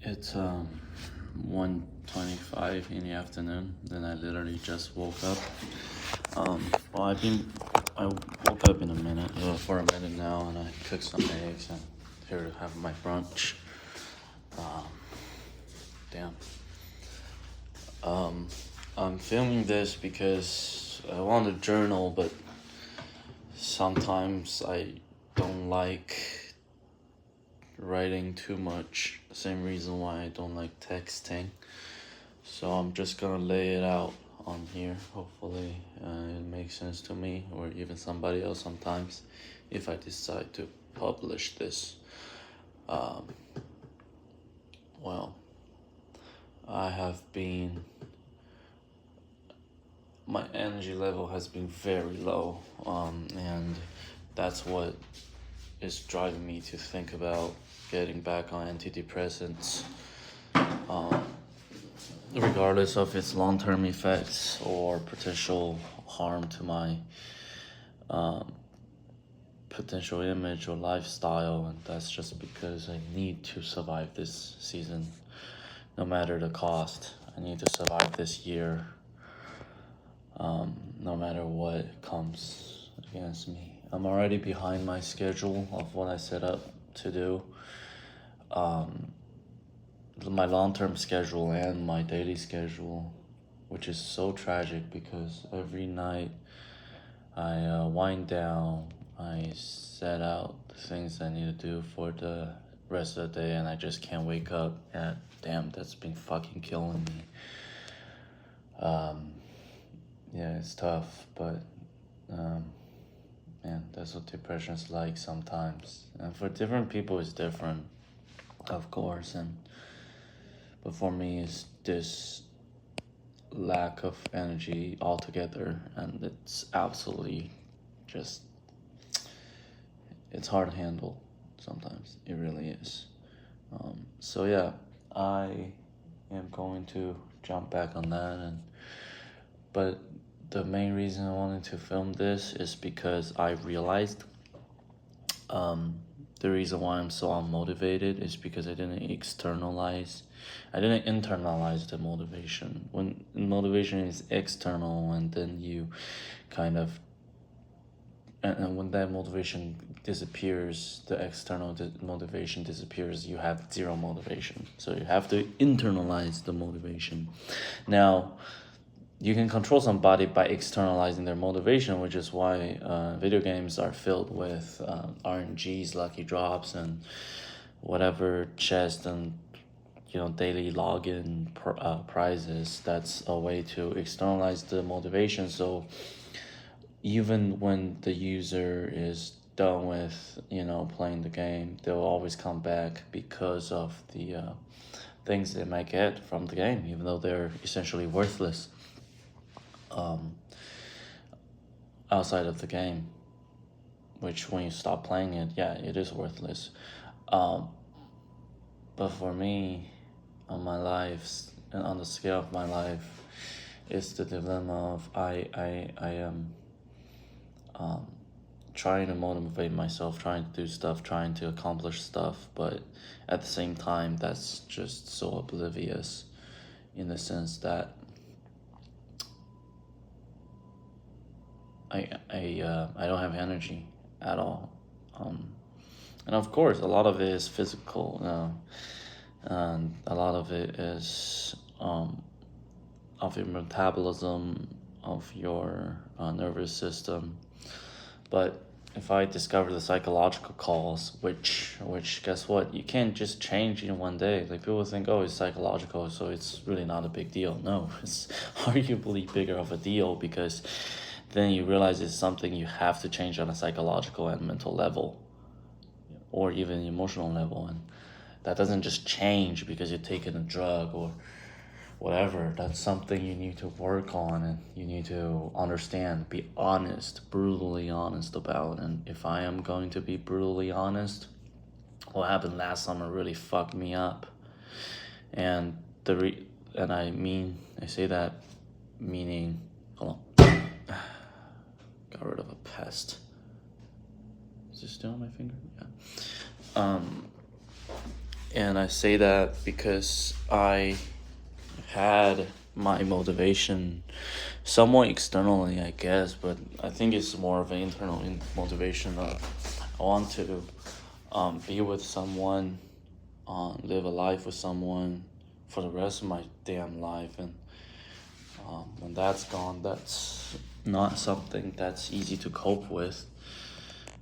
It's 1:25 in the afternoon. Then I literally just woke up. Well, I woke up in a minute, for a minute now, and I cooked some eggs and here to have my brunch. Um, damn. I'm filming this because I want to journal, but sometimes I don't like writing too much. Same reason why I don't like texting. So I'm just gonna lay it out on here. Hopefully it makes sense to me or even somebody else sometimes if I decide to publish this. Well, I have been, my energy level has been very low, and that's what is driving me to think about getting back on antidepressants, regardless of its long-term effects or potential harm to my potential image or lifestyle. And that's just because I need to survive this season no matter the cost. I need to survive this year, no matter what comes against me. I'm already behind my schedule of what I set up to do. My long-term schedule and my daily schedule, which is so tragic because every night I wind down, I set out the things I need to do for the rest of the day, and I just can't wake up. And damn, that's been fucking killing me. Yeah, it's tough, but man, that's what depression's like sometimes. And for different people, it's different, of course. But for me, it's this lack of energy altogether, and it's absolutely just, it's hard to handle sometimes. It really is. So yeah, I am going to jump back on that, but the main reason I wanted to film this is because I realized the reason why I'm so unmotivated is because I didn't internalize the motivation. When motivation is external, and then you kind of, and when that motivation disappears, the external motivation disappears, you have zero motivation. So you have to internalize the motivation. Now, you can control somebody by externalizing their motivation, which is why video games are filled with RNGs, lucky drops, and whatever chest and daily login prizes. That's a way to externalize the motivation. So even when the user is done with playing the game, they'll always come back because of the things they might get from the game, even though they're essentially worthless outside of the game, which when you stop playing it, yeah, it is worthless. But for me, on my life, and on the scale of my life, it's the dilemma of I am trying to motivate myself, trying to do stuff, trying to accomplish stuff, but at the same time, that's just so oblivious in the sense that I don't have energy at all. And of course, a lot of it is physical, and a lot of it is of your metabolism, of your nervous system. But if I discover the psychological cause, which guess what? You can't just change in one day. Like, people think, oh, it's psychological, so it's really not a big deal. No, it's arguably bigger of a deal, because then you realize it's something you have to change on a psychological and mental level, or even emotional level. And that doesn't just change because you're taking a drug or whatever. That's something you need to work on, and you need to understand, be honest, brutally honest about. And if I am going to be brutally honest, what happened last summer really fucked me up. And I say that meaning, hold on, got rid of a pest. Is it still on my finger? Yeah. And I say that because I had my motivation somewhat externally, I guess, but I think it's more of an internal motivation. I want to be with someone, live a life with someone for the rest of my damn life, and when that's gone, that's not something that's easy to cope with.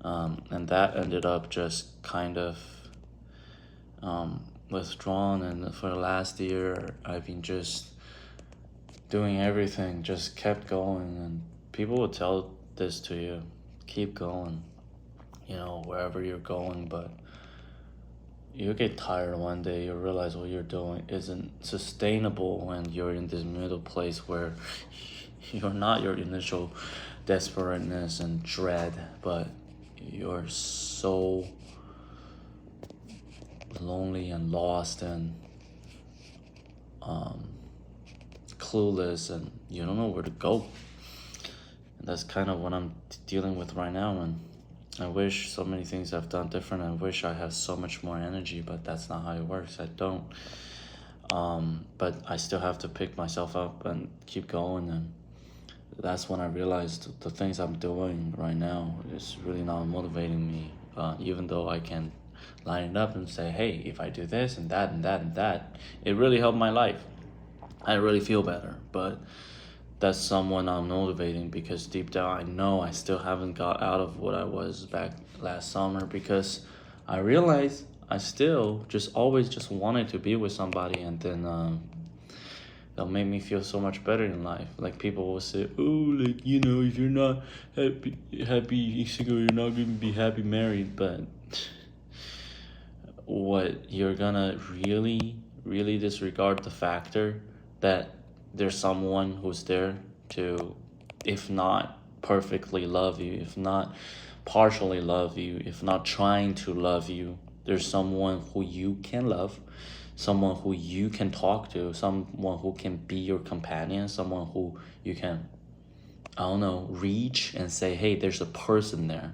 And that ended up just kind of withdrawn, and for the last year I've been just doing everything, just kept going, and people will tell this to you, keep going, wherever you're going, but you get tired one day, you realize what you're doing isn't sustainable when you're in this middle place where you're not your initial desperateness and dread, but you're so lonely and lost and clueless, and you don't know where to go. And that's kind of what I'm dealing with right now, and I wish so many things I've done different. I wish I had so much more energy, but that's not how it works. I don't. But I still have to pick myself up and keep going, and that's when I realized the things I'm doing right now is really not motivating me, even though I can line it up and say, hey, if I do this and that and that and that, it really helped my life. I really feel better, but that's someone I'm motivating because deep down I know I still haven't got out of what I was back last summer, because I realized I still just always just wanted to be with somebody, and then they'll make me feel so much better in life. Like people will say, oh, like, if you're not happy single, you're not gonna be happy married. But what, you're gonna really disregard the factor that there's someone who's there to, if not perfectly love you, if not partially love you, if not trying to love you, there's someone who you can love, someone who you can talk to, someone who can be your companion, someone who you can, I don't know, reach and say, hey, there's a person there.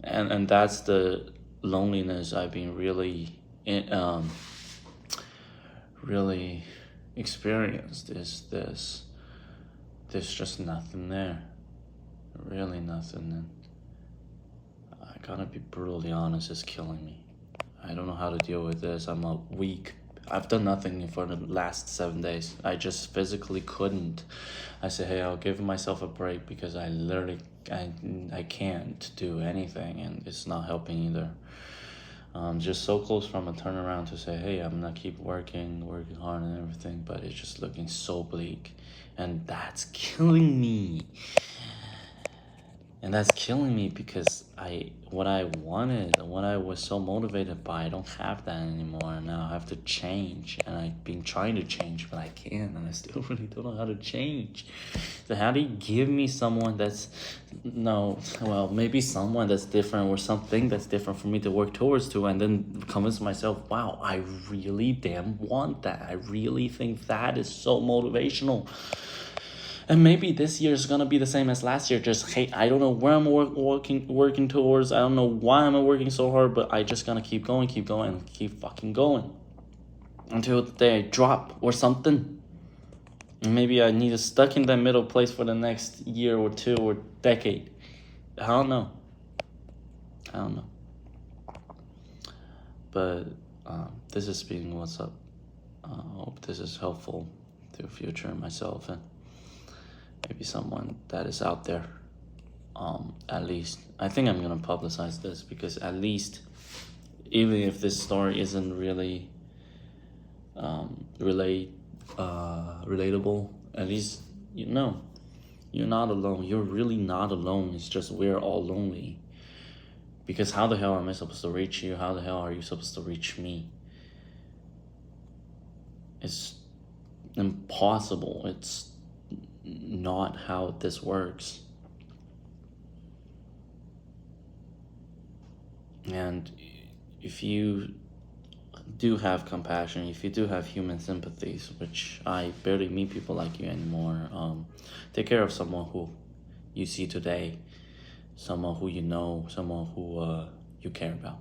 And that's the loneliness I've been really experienced, is there's just nothing there, really nothing. And I gotta be brutally honest, it's killing me. I don't know how to deal with this. I'm a weak. I've done nothing for the last 7 days. I just physically couldn't. I said, hey, I'll give myself a break because I literally, I can't do anything, and it's not helping either. Just so close from a turnaround to say, hey, I'm gonna keep working hard and everything, but it's just looking so bleak, and that's killing me. And that's killing me because what I wanted, what I was so motivated by, I don't have that anymore. And now I have to change, and I've been trying to change, but I can't, and I still really don't know how to change. So how do you give me someone maybe someone that's different, or something that's different for me to work towards to, and then convince myself, wow, I really damn want that. I really think that is so motivational. And maybe this year is gonna be the same as last year. Just, hey, I don't know where I'm working towards. I don't know why I'm working so hard, but I just gonna keep going, and keep fucking going until the day I drop or something. And maybe I need to stuck in that middle place for the next year or two or decade. I don't know. But this is being what's up. I hope this is helpful to the future and myself, and maybe someone that is out there. At least I think I'm gonna publicize this, because at least, even if this story isn't really relatable, at least you're not alone. You're really not alone. It's just we're all lonely. Because how the hell am I supposed to reach you? How the hell are you supposed to reach me? It's impossible. It's not how this works. And if you do have compassion, if you do have human sympathies, which I barely meet people like you anymore, take care of someone who you see today, someone who you know, someone who you care about.